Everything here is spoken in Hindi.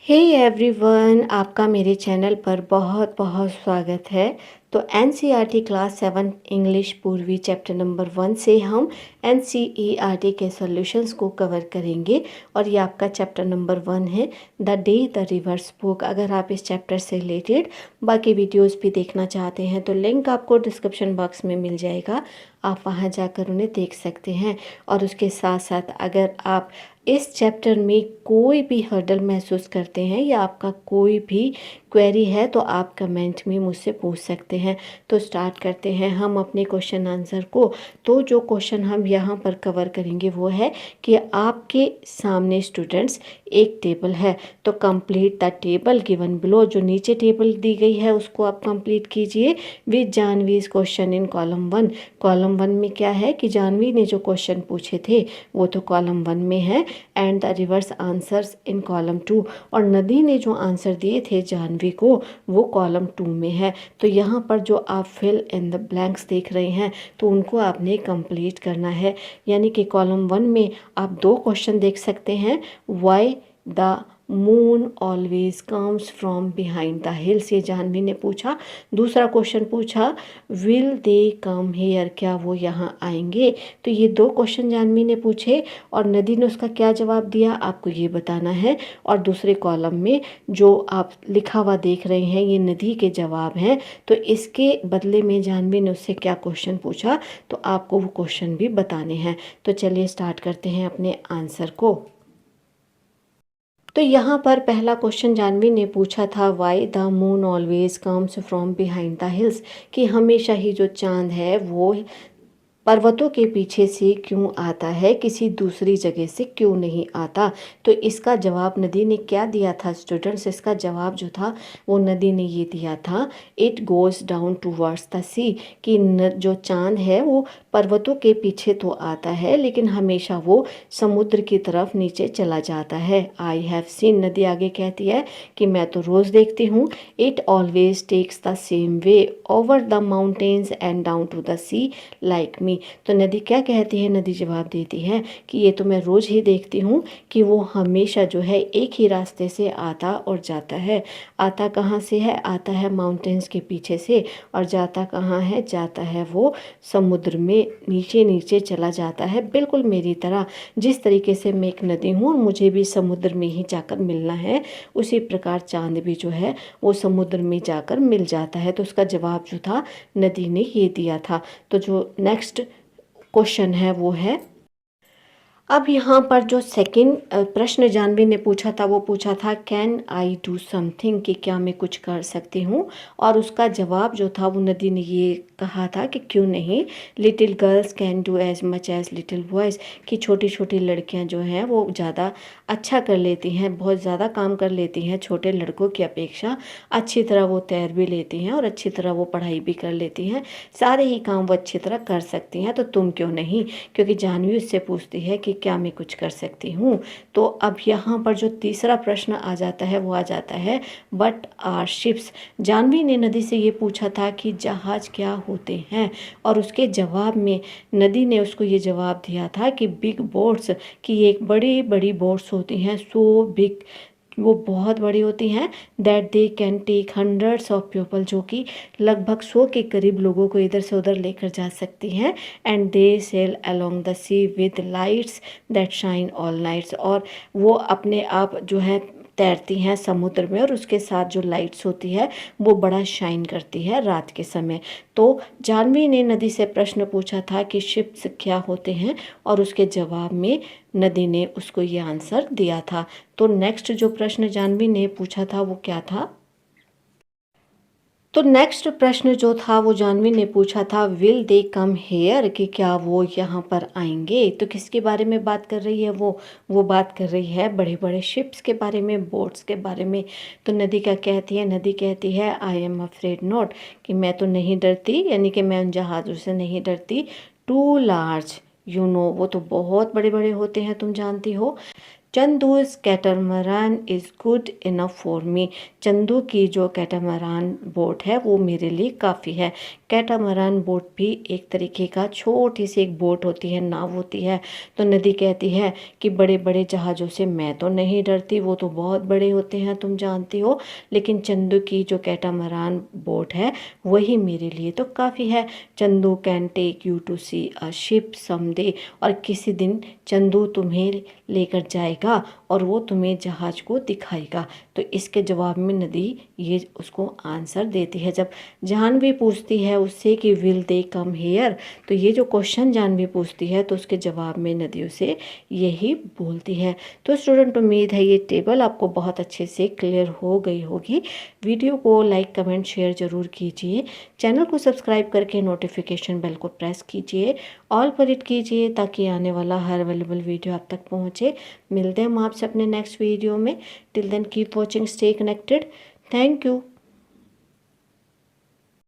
हे एवरीवन, आपका मेरे चैनल पर बहुत बहुत स्वागत है। तो एनसीईआरटी क्लास 7 इंग्लिश पूर्वी चैप्टर नंबर 1 से हम एनसीईआरटी के सॉल्यूशंस को कवर करेंगे और ये आपका चैप्टर नंबर 1 है, the day the river spoke. अगर आप इस चैप्टर से रिलेटेड बाकी वीडियोस भी देखना चाहते हैं तो लिंक आपको डिस्क्रिप्शन बॉक्स में मिल जाएगा, आप वहां जाकर उन्हें देख सकते हैं। और उसके साथ साथ अगर आप इस चैप्टर में कोई भी हर्डल महसूस करते हैं या आपका कोई भी क्वेरी है तो आप कमेंट में मुझसे पूछ सकते हैं। तो स्टार्ट करते हैं हम अपने क्वेश्चन आंसर को। तो जो क्वेश्चन हम यहाँ पर कवर करेंगे वो है कि आपके सामने स्टूडेंट्स एक टेबल है, तो complete the table given below. जो नीचे टेबल दी गई है उसको आप कंप्लीट कीजिए with Janvi's question in column 1। Column 1 में क्या है कि जानवी ने जो क्वेश्चन पूछे थे वो तो कॉलम 1 में है, and the reverse answers in column 2। और नदी ने जो आंसर दिए थे जानवी को वो कॉलम 2 में है। तो यहाँ पर जो आप फिल इन द ब्लैंक्स देख रहे हैं तो उनको आपने कंप्लीट करना है। यानी कि कॉलम 1 में आप दो क्वेश्चन देख सकते हैं, why the moon always comes from behind the hills, ये जानवी ने पूछा। दूसरा क्वेश्चन पूछा विल दे कम हेयर, क्या वो यहाँ आएंगे। तो ये दो क्वेश्चन जानवी ने पूछे और नदी ने उसका क्या जवाब दिया आपको ये बताना है। और दूसरे कॉलम में जो आप लिखा हुआ देख रहे हैं ये नदी के जवाब हैं, तो इसके बदले में जानवी ने उससे क्या क्वेश्चन पूछा तो आपको वो क्वेश्चन भी बताने हैं। तो चलिए स्टार्ट करते हैं अपने आंसर को। तो यहाँ पर पहला क्वेश्चन जानवी ने पूछा था why the moon always comes from behind the hills, कि हमेशा ही जो चांद है वो पर्वतों के पीछे से क्यों आता है, किसी दूसरी जगह से क्यों नहीं आता। तो इसका जवाब नदी ने क्या दिया था स्टूडेंट्स, इसका जवाब जो था वो नदी ने ये दिया था, it goes down towards the sea, कि जो चांद है वो पर्वतों के पीछे तो आता है लेकिन हमेशा वो समुद्र की तरफ नीचे चला जाता है। आई हैव सीन, नदी आगे कहती है कि मैं तो रोज़ देखती हूँ, it always takes the same way over the mountains and down to the sea like me. तो नदी क्या कहती है, नदी जवाब देती है कि ये तो मैं रोज़ ही देखती हूँ कि वो हमेशा जो है एक ही रास्ते से आता और जाता है। आता कहाँ से है, आता है माउंटेन्स के पीछे से, और जाता कहाँ है, जाता है वो समुद्र में नीचे नीचे चला जाता है, बिल्कुल मेरी तरह। जिस तरीके से मैं एक नदी हूँ और मुझे भी समुद्र में ही जाकर मिलना है, उसी प्रकार चांद भी जो है वो समुद्र में जाकर मिल जाता है। तो उसका जवाब जो था नदी ने ये दिया था। तो जो नेक्स्ट क्वेश्चन है वो है, अब यहाँ पर जो सेकंड प्रश्न जानवी ने पूछा था वो पूछा था कैन आई डू समथिंग, कि क्या मैं कुछ कर सकती हूँ। और उसका जवाब जो था वो नदी ने ये कहा था कि क्यों नहीं, little girls can do as much as little boys, कि छोटी छोटी लड़कियाँ जो हैं वो ज़्यादा अच्छा कर लेती हैं, बहुत ज़्यादा काम कर लेती हैं छोटे लड़कों की अपेक्षा। अच्छी तरह वो तैर भी लेती हैं और अच्छी तरह वो पढ़ाई भी कर लेती हैं, सारे ही काम वो अच्छी तरह कर सकती हैं, तो तुम क्यों नहीं। क्योंकि जानवी उससे पूछती है कि क्या मैं कुछ कर सकती हूँ। तो अब यहाँ पर जो तीसरा प्रश्न आ जाता है वो आ जाता है बट आर शिप्स। जानवी ने नदी से ये पूछा था कि जहाज क्या होते हैं, और उसके जवाब में नदी ने उसको ये जवाब दिया था कि बिग बोट्स, कि एक बड़ी बड़ी बोट्स होती हैं, सो बिग, वो बहुत बड़ी होती हैं, that they can take hundreds of people, जो कि लगभग 100 के करीब लोगों को इधर से उधर लेकर जा सकती हैं। And they sail along the sea with lights that shine all nights, और वो अपने आप जो है तैरती हैं समुद्र में और उसके साथ जो लाइट्स होती है वो बड़ा शाइन करती है रात के समय। तो जानवी ने नदी से प्रश्न पूछा था कि शिप्स क्या होते हैं, और उसके जवाब में नदी ने उसको ये आंसर दिया था। तो नेक्स्ट जो प्रश्न जानवी ने पूछा था वो क्या था, तो नेक्स्ट प्रश्न जो था वो जानवी ने पूछा था विल दे कम हेयर, कि क्या वो यहाँ पर आएंगे। तो किसके बारे में बात कर रही है वो बात कर रही है बड़े बड़े शिप्स के बारे में, बोट्स के बारे में। तो नदी क्या कहती है, नदी कहती है आई एम अफ्रेड नॉट, कि मैं तो नहीं डरती, यानी कि मैं उन जहाज़ों से नहीं डरती। टू लार्ज, यू नो, वो तो बहुत बड़े बड़े होते हैं तुम जानती हो। Chandu's catamaran is good enough for me. Chandu की जो कैटामरान बोट है वो मेरे लिए काफ़ी है। कैटामरान बोट भी एक तरीके का छोटी सी एक बोट होती है, नाव होती है। तो नदी कहती है कि बड़े बड़े जहाज़ों से मैं तो नहीं डरती, वो तो बहुत बड़े होते हैं तुम जानती हो, लेकिन चंदू की जो कैटामरान बोट है वही मेरे लिए तो काफ़ी है। Chandu can take you to see a ship someday. और किसी दिन चंदू तुम्हें लेकर जाएगा और वो तुम्हें जहाज को दिखाएगा। तो इसके जवाब में नदी ये उसको आंसर देती है। जब जानवी पूछती है उससे कि विल दे कम हेयर, तो ये जो क्वेश्चन जानवी पूछती है तो उसके जवाब में नदी उसे यही बोलती है। तो स्टूडेंट, उम्मीद है ये टेबल आपको बहुत अच्छे से क्लियर हो गई होगी। वीडियो को लाइक कमेंट शेयर ज़रूर कीजिए। चैनल को सब्सक्राइब करके नोटिफिकेशन बेल को प्रेस कीजिए, ऑल पर हिट कीजिए ताकि आने वाला हर अवेलेबल वीडियो आप तक पहुंचे। मिलते हैं हम आपसे अपने नेक्स्ट वीडियो में। Till then keep watching, stay connected. Thank you.